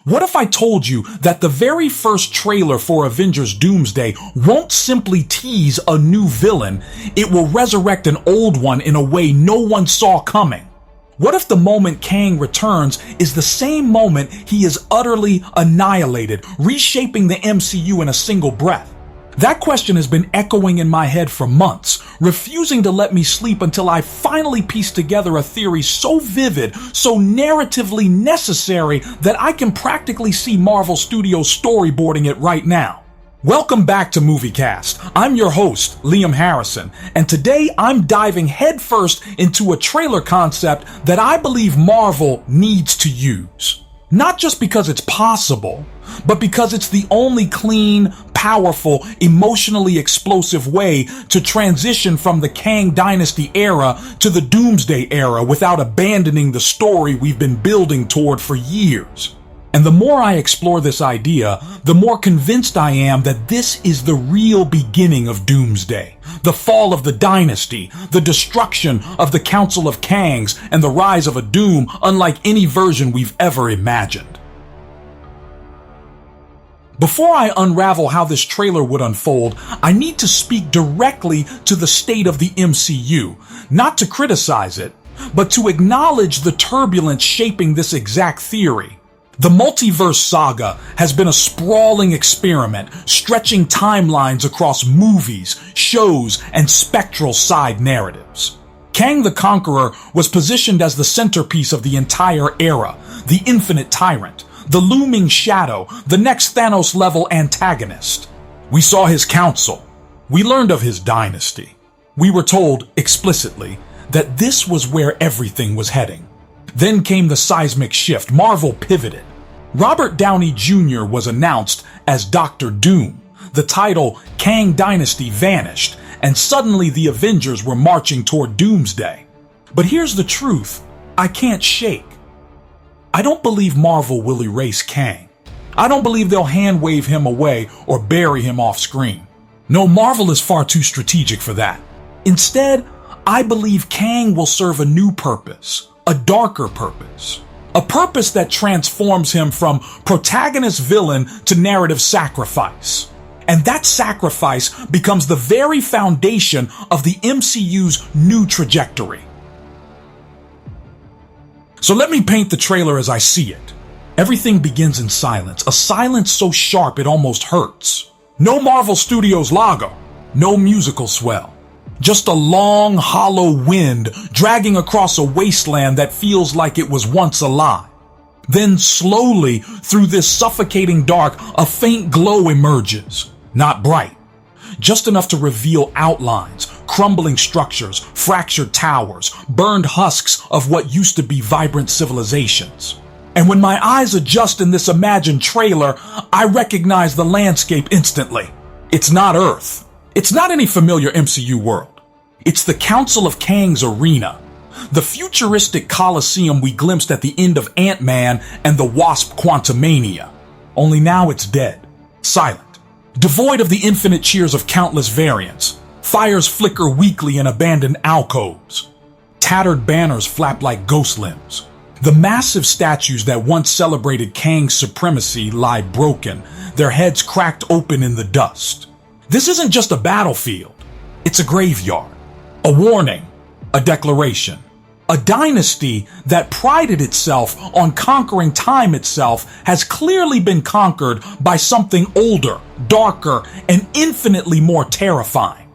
What if I told you that the very first trailer for Avengers Doomsday won't simply tease a new villain, it will resurrect an old one in a way no one saw coming? What if the moment Kang returns is the same moment he is utterly annihilated, reshaping the MCU in a single breath? That question has been echoing in my head for months, refusing to let me sleep until I finally pieced together a theory so vivid, so narratively necessary that I can practically see Marvel Studios storyboarding it right now. Welcome back to MovieCast. I'm your host, Liam Harrison, and today I'm diving headfirst into a trailer concept that I believe Marvel needs to use. Not just because it's possible, but because it's the only clean, powerful, emotionally explosive way to transition from the Kang Dynasty era to the Doomsday era without abandoning the story we've been building toward for years. And the more I explore this idea, the more convinced I am that this is the real beginning of Doomsday, the fall of the Dynasty, the destruction of the Council of Kangs, and the rise of a Doom unlike any version we've ever imagined. Before I unravel how this trailer would unfold, I need to speak directly to the state of the MCU, not to criticize it, but to acknowledge the turbulence shaping this exact theory. The multiverse saga has been a sprawling experiment, stretching timelines across movies, shows, and spectral side narratives. Kang the Conqueror was positioned as the centerpiece of the entire era, the infinite tyrant, the looming shadow, the next Thanos-level antagonist. We saw his council. We learned of his dynasty. We were told, explicitly, that this was where everything was heading. Then came the seismic shift. Marvel pivoted. Robert Downey Jr. was announced as Dr. Doom. The title Kang Dynasty vanished, and suddenly the Avengers were marching toward Doomsday. But here's the truth I can't shake. I don't believe Marvel will erase Kang. I don't believe they'll hand-wave him away or bury him off screen. No, Marvel is far too strategic for that. Instead, I believe Kang will serve a new purpose, a darker purpose. A purpose that transforms him from protagonist villain to narrative sacrifice. And that sacrifice becomes the very foundation of the MCU's new trajectory. So let me paint the trailer as I see it. Everything begins in silence, a silence so sharp it almost hurts. No Marvel Studios logo, no musical swell. Just a long, hollow wind dragging across a wasteland that feels like it was once alive. Then slowly, through this suffocating dark, a faint glow emerges. Not bright, just enough to reveal outlines, crumbling structures, fractured towers, burned husks of what used to be vibrant civilizations. And when my eyes adjust in this imagined trailer, I recognize the landscape instantly. It's not Earth. It's not any familiar MCU world. It's the Council of Kangs arena, the futuristic coliseum we glimpsed at the end of Ant-Man and the Wasp Quantumania. Only now it's dead, silent, devoid of the infinite cheers of countless variants. Fires flicker weakly in abandoned alcoves. Tattered banners flap like ghost limbs. The massive statues that once celebrated Kang's supremacy lie broken, their heads cracked open in the dust. This isn't just a battlefield. It's a graveyard. A warning. A declaration. A dynasty that prided itself on conquering time itself has clearly been conquered by something older, darker, and infinitely more terrifying.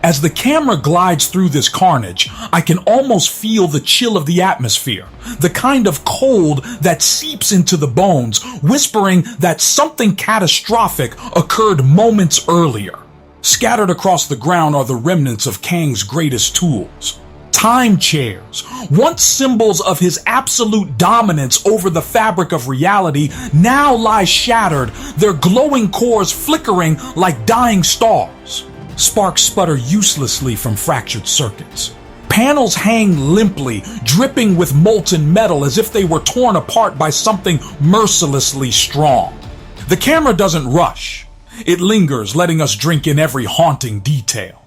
As the camera glides through this carnage, I can almost feel the chill of the atmosphere, the kind of cold that seeps into the bones, whispering that something catastrophic occurred moments earlier. Scattered across the ground are the remnants of Kang's greatest tools. Time chairs, once symbols of his absolute dominance over the fabric of reality, now lie shattered, their glowing cores flickering like dying stars. Sparks sputter uselessly from fractured circuits. Panels hang limply, dripping with molten metal as if they were torn apart by something mercilessly strong. The camera doesn't rush. It lingers, letting us drink in every haunting detail.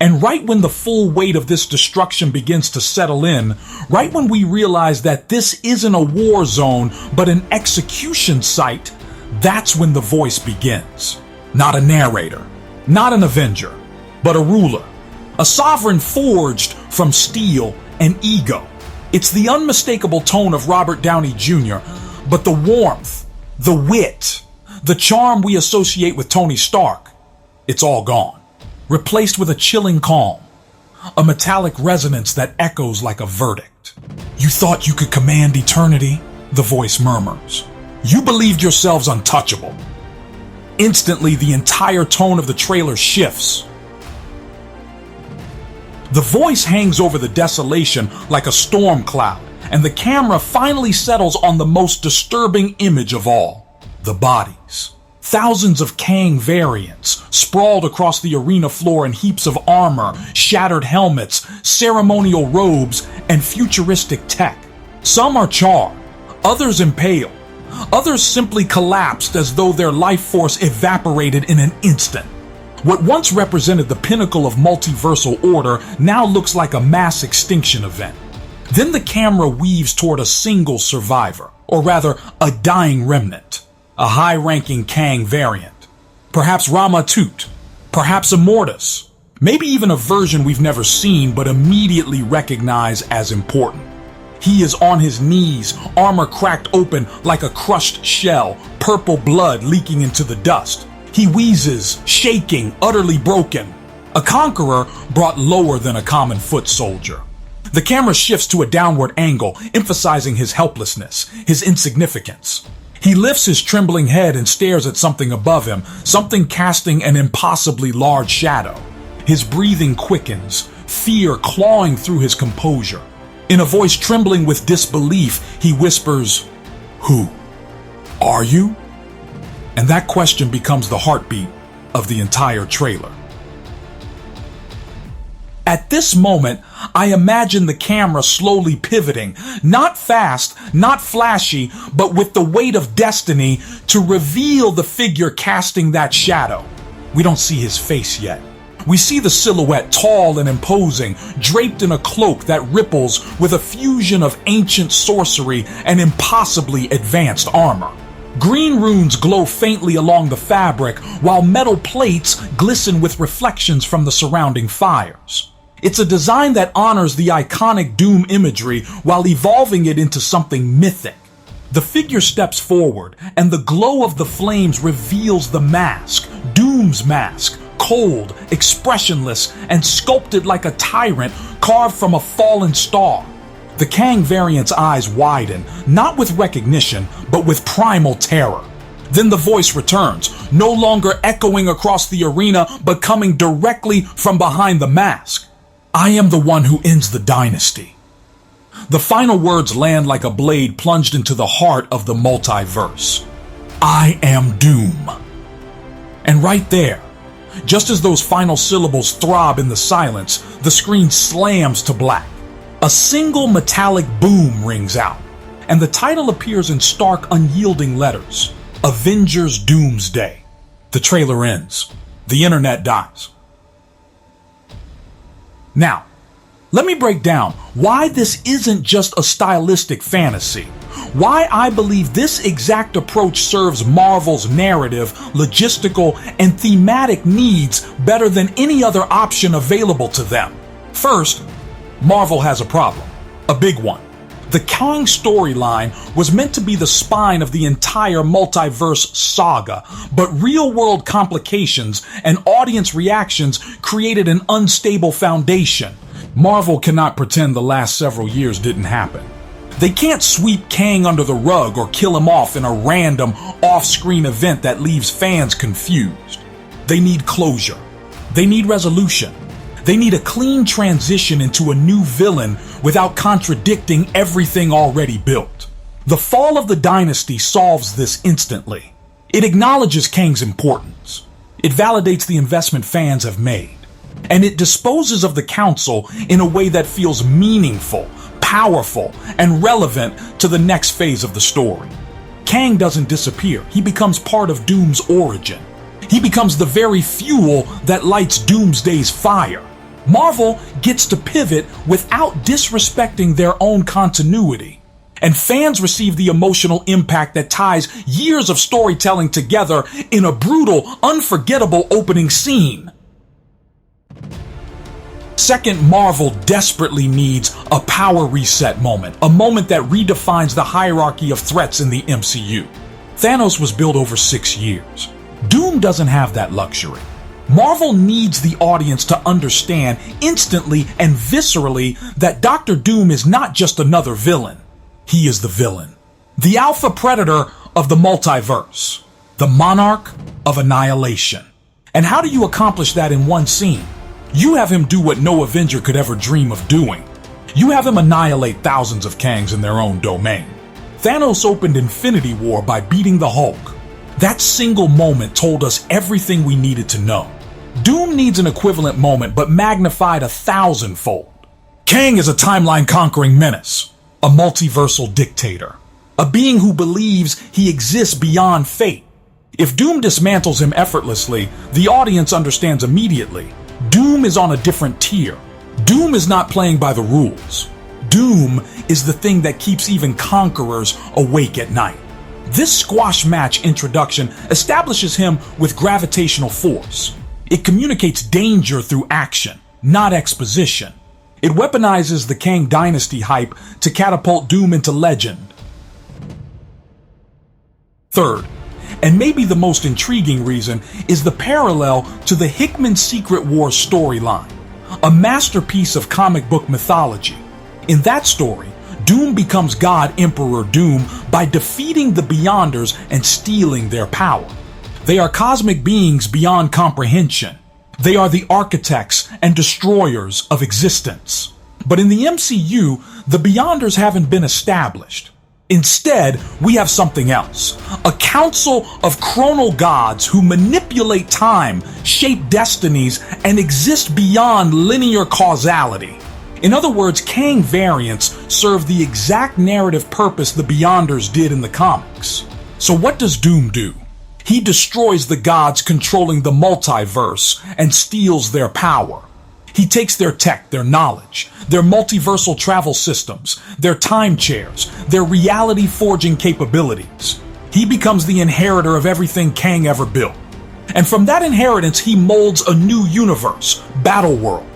And right when the full weight of this destruction begins to settle in, right when we realize that this isn't a war zone, but an execution site, that's when the voice begins. Not a narrator, not an avenger, but a ruler. A sovereign forged from steel and ego. It's the unmistakable tone of Robert Downey Jr., but the warmth, the wit, the charm we associate with Tony Stark, it's all gone. Replaced with a chilling calm, a metallic resonance that echoes like a verdict. You thought you could command eternity, the voice murmurs. You believed yourselves untouchable. Instantly, the entire tone of the trailer shifts. The voice hangs over the desolation like a storm cloud, and the camera finally settles on the most disturbing image of all, the bodies. Thousands of Kang variants, sprawled across the arena floor in heaps of armor, shattered helmets, ceremonial robes, and futuristic tech. Some are charred, others impaled, others simply collapsed as though their life force evaporated in an instant. What once represented the pinnacle of multiversal order now looks like a mass extinction event. Then the camera weaves toward a single survivor, or rather, a dying remnant. A high-ranking Kang variant. Perhaps Rama-Tut. Perhaps Immortus. Maybe even a version we've never seen but immediately recognize as important. He is on his knees, armor cracked open like a crushed shell, purple blood leaking into the dust. He wheezes, shaking, utterly broken. A conqueror brought lower than a common foot soldier. The camera shifts to a downward angle, emphasizing his helplessness, his insignificance. He lifts his trembling head and stares at something above him, something casting an impossibly large shadow. His breathing quickens, fear clawing through his composure. In a voice trembling with disbelief, he whispers, "Who are you?" And that question becomes the heartbeat of the entire trailer. At this moment, I imagine the camera slowly pivoting, not fast, not flashy, but with the weight of destiny to reveal the figure casting that shadow. We don't see his face yet. We see the silhouette tall and imposing, draped in a cloak that ripples with a fusion of ancient sorcery and impossibly advanced armor. Green runes glow faintly along the fabric, while metal plates glisten with reflections from the surrounding fires. It's a design that honors the iconic Doom imagery while evolving it into something mythic. The figure steps forward, and the glow of the flames reveals the mask, Doom's mask, cold, expressionless, and sculpted like a tyrant carved from a fallen star. The Kang variant's eyes widen, not with recognition, but with primal terror. Then the voice returns, no longer echoing across the arena, but coming directly from behind the mask. "I am the one who ends the dynasty." The final words land like a blade plunged into the heart of the multiverse. I am Doom. And right there, just as those final syllables throb in the silence, the screen slams to black. A single metallic boom rings out, and the title appears in stark, unyielding letters. Avengers Doomsday. The trailer ends. The internet dies. Now, let me break down why this isn't just a stylistic fantasy. Why I believe this exact approach serves Marvel's narrative, logistical, and thematic needs better than any other option available to them. First, Marvel has a problem. A big one. The Kang storyline was meant to be the spine of the entire multiverse saga, but real-world complications and audience reactions created an unstable foundation. Marvel cannot pretend the last several years didn't happen. They can't sweep Kang under the rug or kill him off in a random, off-screen event that leaves fans confused. They need closure. They need resolution. They need a clean transition into a new villain without contradicting everything already built. The Fall of the Dynasty solves this instantly. It acknowledges Kang's importance. It validates the investment fans have made. And it disposes of the Council in a way that feels meaningful, powerful, and relevant to the next phase of the story. Kang doesn't disappear. He becomes part of Doom's origin. He becomes the very fuel that lights Doomsday's fire. Marvel gets to pivot without disrespecting their own continuity. And fans receive the emotional impact that ties years of storytelling together in a brutal, unforgettable opening scene. Second, Marvel desperately needs a power reset moment, a moment that redefines the hierarchy of threats in the MCU. Thanos was built over 6 years. Doom doesn't have that luxury. Marvel needs the audience to understand instantly and viscerally that Doctor Doom is not just another villain. He is the villain. The alpha predator of the multiverse. The monarch of annihilation. And how do you accomplish that in one scene? You have him do what no Avenger could ever dream of doing. You have him annihilate thousands of Kangs in their own domain. Thanos opened Infinity War by beating the Hulk. That single moment told us everything we needed to know. Doom needs an equivalent moment, but magnified 1,000-fold. Kang is a timeline-conquering menace, a multiversal dictator, a being who believes he exists beyond fate. If Doom dismantles him effortlessly, the audience understands immediately. Doom is on a different tier. Doom is not playing by the rules. Doom is the thing that keeps even conquerors awake at night. This squash match introduction establishes him with gravitational force. It communicates danger through action, not exposition. It weaponizes the Kang Dynasty hype to catapult Doom into legend. Third, and maybe the most intriguing reason, is the parallel to the Hickman Secret Wars storyline, a masterpiece of comic book mythology. In that story, Doom becomes God Emperor Doom by defeating the Beyonders and stealing their power. They are cosmic beings beyond comprehension. They are the architects and destroyers of existence. But in the MCU, the Beyonders haven't been established. Instead, we have something else. A council of chronal gods who manipulate time, shape destinies, and exist beyond linear causality. In other words, Kang variants serve the exact narrative purpose the Beyonders did in the comics. So what does Doom do? He destroys the gods controlling the multiverse and steals their power. He takes their tech, their knowledge, their multiversal travel systems, their time chairs, their reality-forging capabilities. He becomes the inheritor of everything Kang ever built. And from that inheritance, he molds a new universe, Battleworld.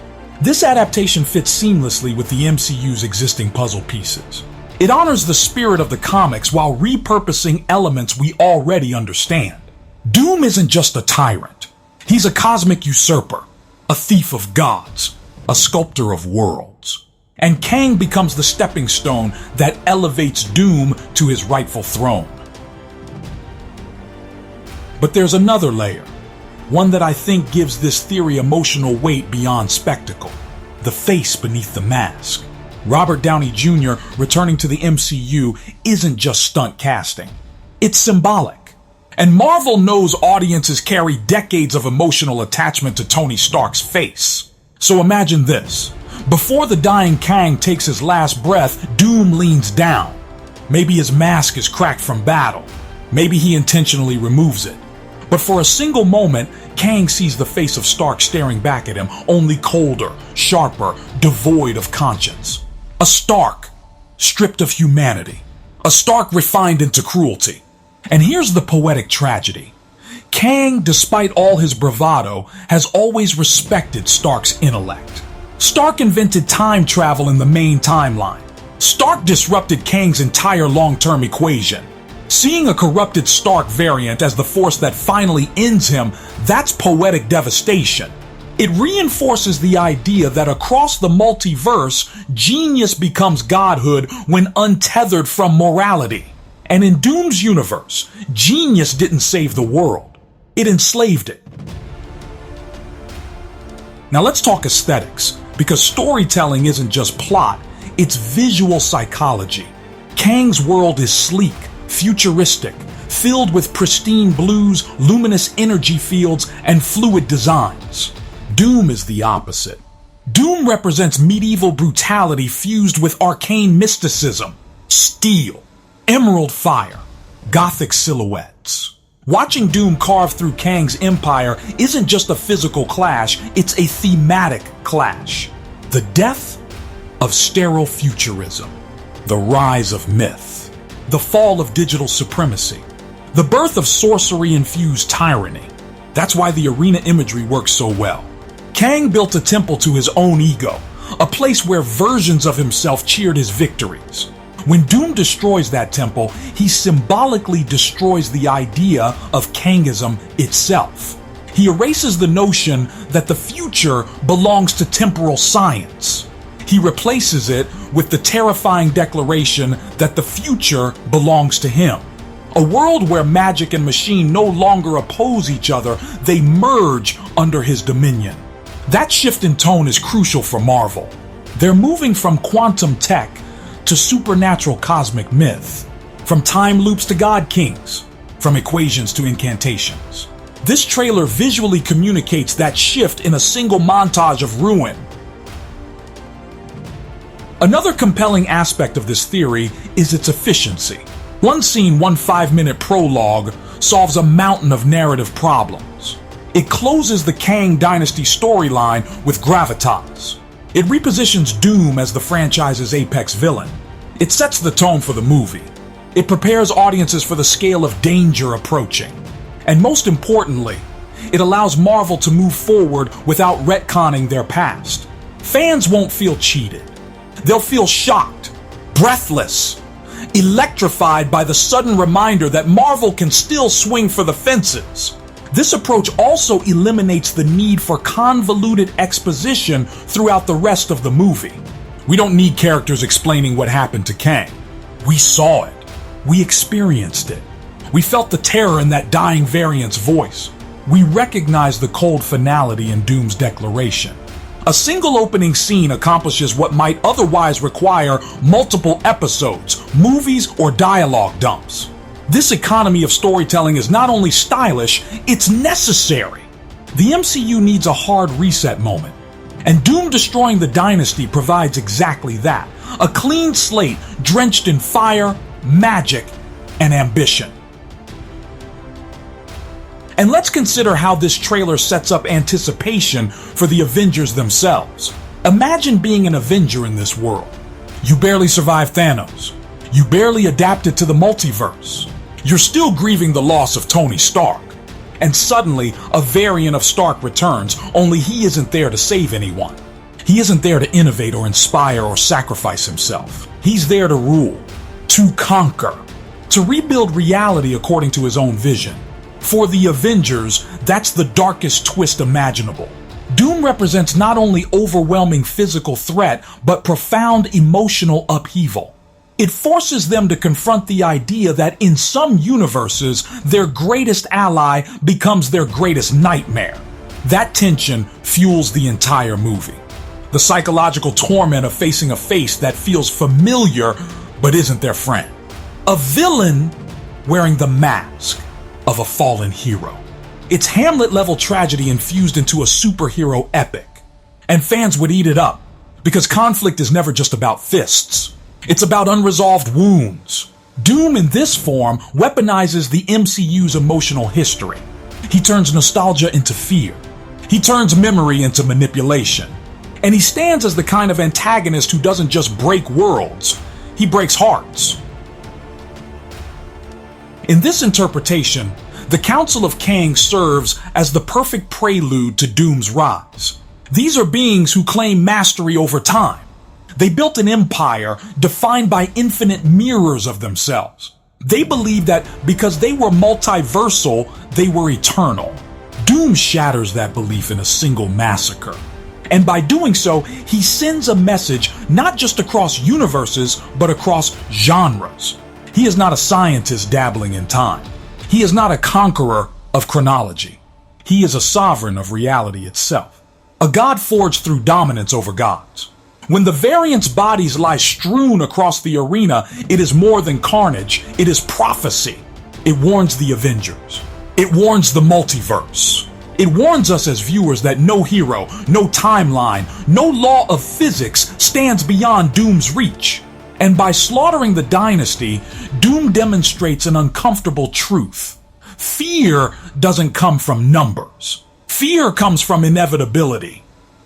This adaptation fits seamlessly with the MCU's existing puzzle pieces. It honors the spirit of the comics while repurposing elements we already understand. Doom isn't just a tyrant. He's a cosmic usurper, a thief of gods, a sculptor of worlds. And Kang becomes the stepping stone that elevates Doom to his rightful throne. But there's another layer, one that I think gives this theory emotional weight beyond spectacle: the face beneath the mask. Robert Downey Jr. returning to the MCU isn't just stunt casting. It's symbolic. And Marvel knows audiences carry decades of emotional attachment to Tony Stark's face. So imagine this. Before the dying Kang takes his last breath, Doom leans down. Maybe his mask is cracked from battle. Maybe he intentionally removes it. But for a single moment, Kang sees the face of Stark staring back at him, only colder, sharper, devoid of conscience. A Stark stripped of humanity. A Stark refined into cruelty. And here's the poetic tragedy. Kang, despite all his bravado, has always respected Stark's intellect. Stark invented time travel in the main timeline. Stark disrupted Kang's entire long-term equation. Seeing a corrupted Stark variant as the force that finally ends him, that's poetic devastation. It reinforces the idea that across the multiverse, genius becomes godhood when untethered from morality. And in Doom's universe, genius didn't save the world. It enslaved it. Now let's talk aesthetics, because storytelling isn't just plot, it's visual psychology. Kang's world is sleek, futuristic, filled with pristine blues, luminous energy fields, and fluid designs. Doom is the opposite. Doom represents medieval brutality fused with arcane mysticism, steel, emerald fire, gothic silhouettes. Watching Doom carve through Kang's empire isn't just a physical clash, it's a thematic clash. The death of sterile futurism, the rise of myth, the fall of digital supremacy, the birth of sorcery-infused tyranny. That's why the arena imagery works so well. Kang built a temple to his own ego, a place where versions of himself cheered his victories. When Doom destroys that temple, he symbolically destroys the idea of Kangism itself. He erases the notion that the future belongs to temporal science. He replaces it with the terrifying declaration that the future belongs to him. A world where magic and machine no longer oppose each other, they merge under his dominion. That shift in tone is crucial for Marvel. They're moving from quantum tech to supernatural cosmic myth, from time loops to god kings, from equations to incantations. This trailer visually communicates that shift in a single montage of ruin. Another compelling aspect of this theory is its efficiency. One scene, one 5-minute prologue, solves a mountain of narrative problems. It closes the Kang Dynasty storyline with gravitas. It repositions Doom as the franchise's apex villain. It sets the tone for the movie. It prepares audiences for the scale of danger approaching. And most importantly, it allows Marvel to move forward without retconning their past. Fans won't feel cheated. They'll feel shocked, breathless, electrified by the sudden reminder that Marvel can still swing for the fences. This approach also eliminates the need for convoluted exposition throughout the rest of the movie. We don't need characters explaining what happened to Kang. We saw it. We experienced it. We felt the terror in that dying variant's voice. We recognized the cold finality in Doom's declaration. A single opening scene accomplishes what might otherwise require multiple episodes, movies, or dialogue dumps. This economy of storytelling is not only stylish, it's necessary. The MCU needs a hard reset moment, and Doom destroying the Dynasty provides exactly that. A clean slate drenched in fire, magic, and ambition. And let's consider how this trailer sets up anticipation for the Avengers themselves. Imagine being an Avenger in this world. You barely survived Thanos. You barely adapted to the multiverse. You're still grieving the loss of Tony Stark. And suddenly, a variant of Stark returns, only he isn't there to save anyone. He isn't there to innovate or inspire or sacrifice himself. He's there to rule, to conquer, to rebuild reality according to his own vision. For the Avengers, that's the darkest twist imaginable. Doom represents not only overwhelming physical threat, but profound emotional upheaval. It forces them to confront the idea that in some universes, their greatest ally becomes their greatest nightmare. That tension fuels the entire movie. The psychological torment of facing a face that feels familiar but isn't their friend. A villain wearing the mask of a fallen hero. It's Hamlet-level tragedy infused into a superhero epic. And fans would eat it up, because conflict is never just about fists. It's about unresolved wounds. Doom in this form weaponizes the MCU's emotional history. He turns nostalgia into fear. He turns memory into manipulation. And he stands as the kind of antagonist who doesn't just break worlds, he breaks hearts. In this interpretation, the Council of Kang serves as the perfect prelude to Doom's rise. These are beings who claim mastery over time. They built an empire defined by infinite mirrors of themselves. They believed that because they were multiversal, they were eternal. Doom shatters that belief in a single massacre. And by doing so, he sends a message not just across universes, but across genres. He is not a scientist dabbling in time. He is not a conqueror of chronology. He is a sovereign of reality itself. A god forged through dominance over gods. When the variant's bodies lie strewn across the arena, it is more than carnage, it is prophecy. It warns the Avengers. It warns the multiverse. It warns us as viewers that no hero, no timeline, no law of physics stands beyond Doom's reach. And by slaughtering the Dynasty, Doom demonstrates an uncomfortable truth. Fear doesn't come from numbers. Fear comes from inevitability.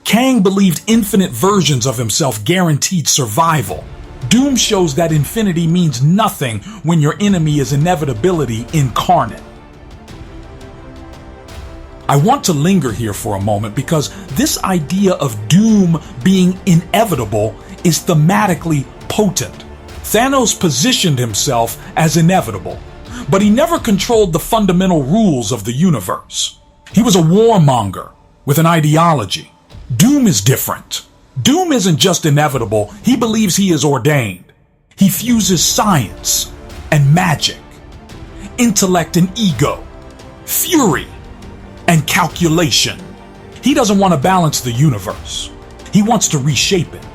Kang believed infinite versions of himself guaranteed survival. Doom shows that infinity means nothing when your enemy is inevitability incarnate. I want to linger here for a moment because this idea of doom being inevitable is thematically potent. Thanos positioned himself as inevitable, but he never controlled the fundamental rules of the universe. He was a warmonger with an ideology. Doom is different. Doom isn't just inevitable, he believes he is ordained. He fuses science and magic, intellect and ego, fury and calculation. He doesn't want to balance the universe. He wants to reshape it.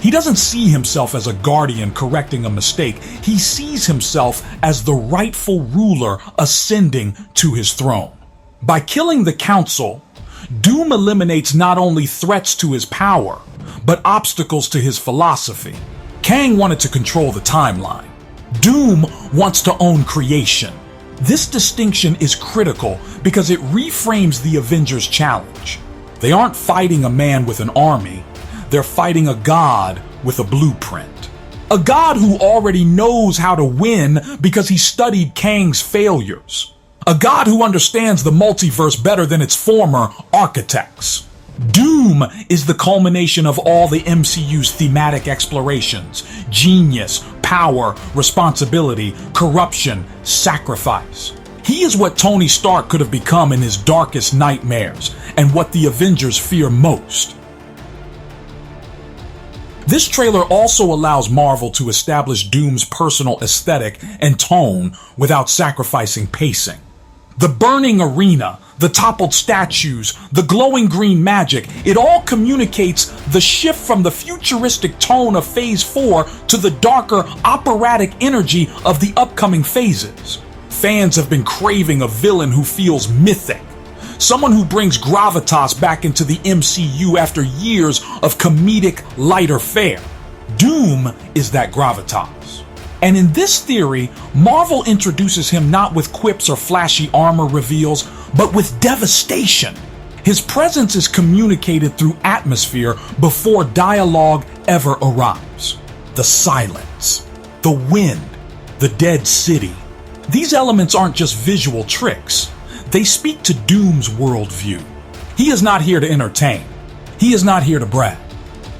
He doesn't see himself as a guardian correcting a mistake. He sees himself as the rightful ruler ascending to his throne. By killing the council, Doom eliminates not only threats to his power, but obstacles to his philosophy. Kang wanted to control the timeline. Doom wants to own creation. This distinction is critical because it reframes the Avengers' challenge. They aren't fighting a man with an army. They're fighting a god with a blueprint. A god who already knows how to win because he studied Kang's failures. A god who understands the multiverse better than its former architects. Doom is the culmination of all the MCU's thematic explorations: genius, power, responsibility, corruption, sacrifice. He is what Tony Stark could have become in his darkest nightmares, and what the Avengers fear most. This trailer also allows Marvel to establish Doom's personal aesthetic and tone without sacrificing pacing. The burning arena, the toppled statues, the glowing green magic, it all communicates the shift from the futuristic tone of Phase 4 to the darker operatic energy of the upcoming phases. Fans have been craving a villain who feels mythic. Someone who brings gravitas back into the MCU after years of comedic lighter fare. Doom is that gravitas. And in this theory, Marvel introduces him not with quips or flashy armor reveals, but with devastation. His presence is communicated through atmosphere before dialogue ever arrives. The silence, the wind, the dead city. These elements aren't just visual tricks. They speak to Doom's worldview. He is not here to entertain. He is not here to brag.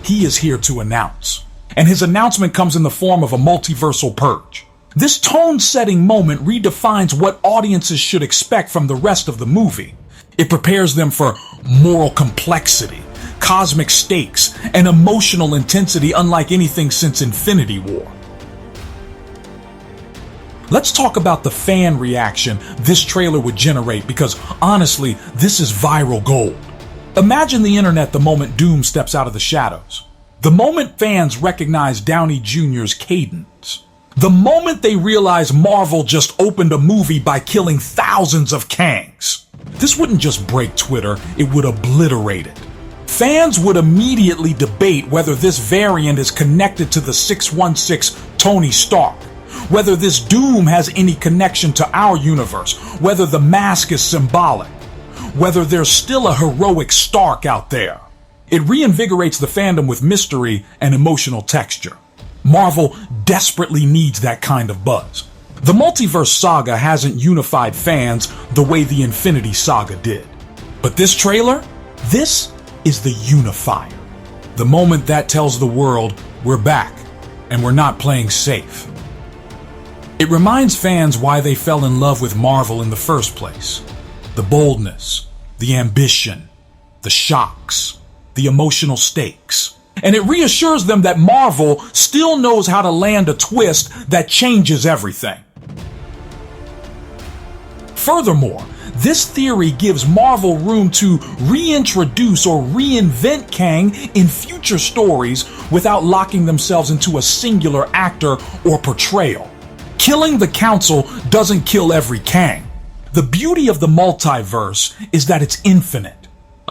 He is here to announce. And his announcement comes in the form of a multiversal purge. This tone-setting moment redefines what audiences should expect from the rest of the movie. It prepares them for moral complexity, cosmic stakes, and emotional intensity unlike anything since Infinity War. Let's talk about the fan reaction this trailer would generate, because honestly, this is viral gold. Imagine the internet the moment Doom steps out of the shadows. The moment fans recognize Downey Jr.'s cadence. The moment they realize Marvel just opened a movie by killing thousands of Kangs. This wouldn't just break Twitter, it would obliterate it. Fans would immediately debate whether this variant is connected to the 616 Tony Stark, whether this Doom has any connection to our universe, whether the mask is symbolic, whether there's still a heroic Stark out there. It reinvigorates the fandom with mystery and emotional texture. Marvel desperately needs that kind of buzz. The multiverse saga hasn't unified fans the way the Infinity Saga did. But this trailer, this is the unifier. The moment that tells the world we're back and we're not playing safe. It reminds fans why they fell in love with Marvel in the first place. The boldness, the ambition, the shocks, the emotional stakes. And it reassures them that Marvel still knows how to land a twist that changes everything. Furthermore, this theory gives Marvel room to reintroduce or reinvent Kang in future stories without locking themselves into a singular actor or portrayal. Killing the Council doesn't kill every Kang. The beauty of the multiverse is that it's infinite.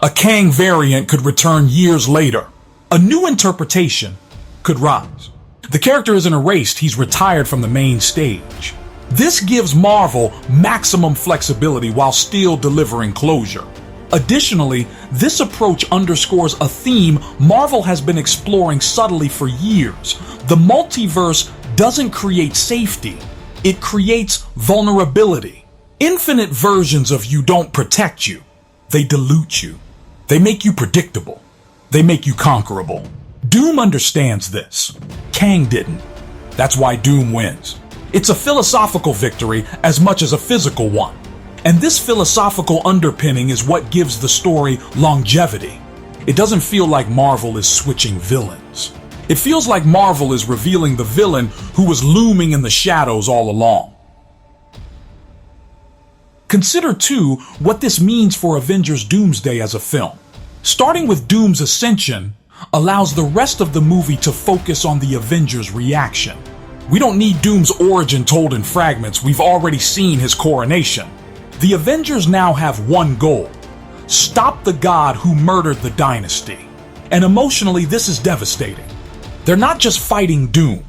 A Kang variant could return years later. A new interpretation could rise. The character isn't erased, he's retired from the main stage. This gives Marvel maximum flexibility while still delivering closure. Additionally, this approach underscores a theme Marvel has been exploring subtly for years. The multiverse doesn't create safety, it creates vulnerability. Infinite versions of you don't protect you. They dilute you. They make you predictable. They make you conquerable. Doom understands this. Kang didn't. That's why Doom wins. It's a philosophical victory as much as a physical one. And this philosophical underpinning is what gives the story longevity. It doesn't feel like Marvel is switching villains. It feels like Marvel is revealing the villain who was looming in the shadows all along. Consider, too, what this means for Avengers Doomsday as a film. Starting with Doom's ascension allows the rest of the movie to focus on the Avengers' reaction. We don't need Doom's origin told in fragments, we've already seen his coronation. The Avengers now have one goal: stop the god who murdered the dynasty. And emotionally, this is devastating. They're not just fighting Doom,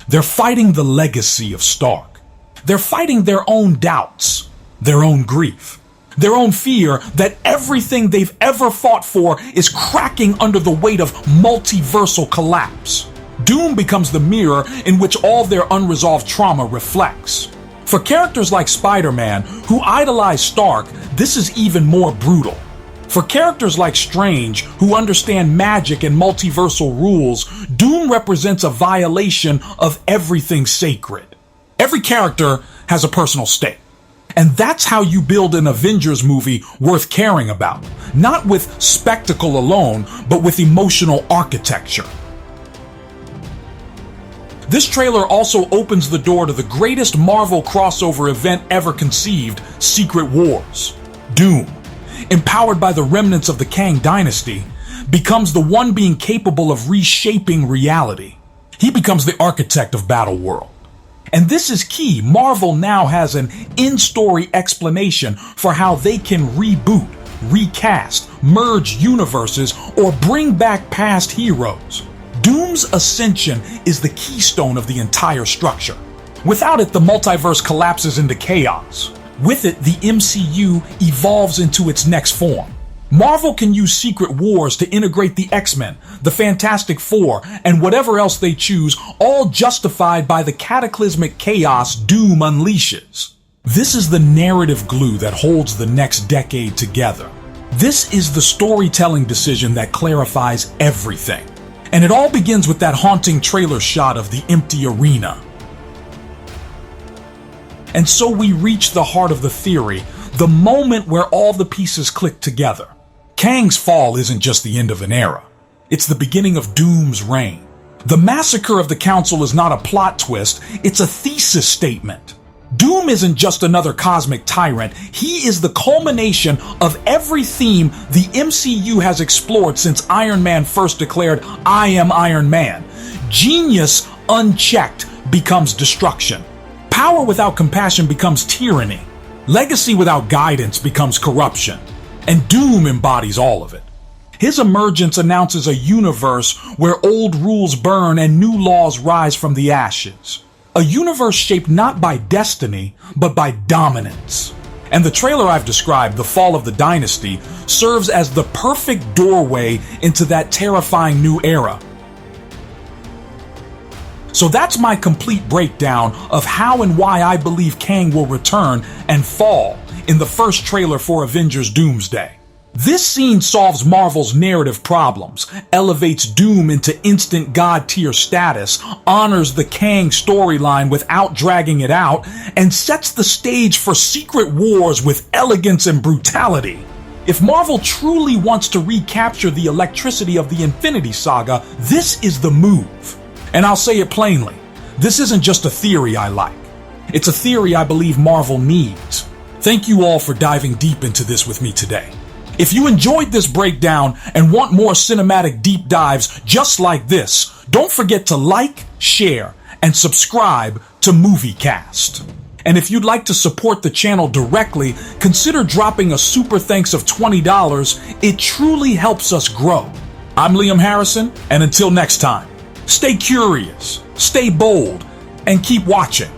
they're fighting the legacy of Stark. They're fighting their own doubts, their own grief, their own fear that everything they've ever fought for is cracking under the weight of multiversal collapse. Doom becomes the mirror in which all their unresolved trauma reflects. For characters like Spider-Man, who idolize Stark, this is even more brutal. For characters like Strange, who understand magic and multiversal rules, Doom represents a violation of everything sacred. Every character has a personal stake. And that's how you build an Avengers movie worth caring about. Not with spectacle alone, but with emotional architecture. This trailer also opens the door to the greatest Marvel crossover event ever conceived, Secret Wars. Doom, empowered by the remnants of the Kang dynasty, becomes the one being capable of reshaping reality. He becomes the architect of Battleworld. And this is key. Marvel now has an in-story explanation for how they can reboot, recast, merge universes, or bring back past heroes. Doom's ascension is the keystone of the entire structure. Without it, the multiverse collapses into chaos. With it, the MCU evolves into its next form. Marvel can use Secret Wars to integrate the X-Men, the Fantastic Four, and whatever else they choose, all justified by the cataclysmic chaos Doom unleashes. This is the narrative glue that holds the next decade together. This is the storytelling decision that clarifies everything. And it all begins with that haunting trailer shot of the empty arena. And so we reach the heart of the theory, the moment where all the pieces click together. Kang's fall isn't just the end of an era. It's the beginning of Doom's reign. The massacre of the Council is not a plot twist, it's a thesis statement. Doom isn't just another cosmic tyrant, he is the culmination of every theme the MCU has explored since Iron Man first declared, "I am Iron Man." Genius unchecked becomes destruction. Power without compassion becomes tyranny. Legacy without guidance becomes corruption. And Doom embodies all of it. His emergence announces a universe where old rules burn and new laws rise from the ashes. A universe shaped not by destiny, but by dominance. And the trailer I've described, The Fall of the Dynasty, serves as the perfect doorway into that terrifying new era. So that's my complete breakdown of how and why I believe Kang will return and fall in the first trailer for Avengers Doomsday. This scene solves Marvel's narrative problems, elevates Doom into instant god-tier status, honors the Kang storyline without dragging it out, and sets the stage for Secret Wars with elegance and brutality. If Marvel truly wants to recapture the electricity of the Infinity Saga, this is the move. And I'll say it plainly, this isn't just a theory I like. It's a theory I believe Marvel needs. Thank you all for diving deep into this with me today. If you enjoyed this breakdown and want more cinematic deep dives just like this, don't forget to like, share, and subscribe to MovieCast. And if you'd like to support the channel directly, consider dropping a super thanks of $20. It truly helps us grow. I'm Liam Harrison, and until next time, stay curious, stay bold, and keep watching.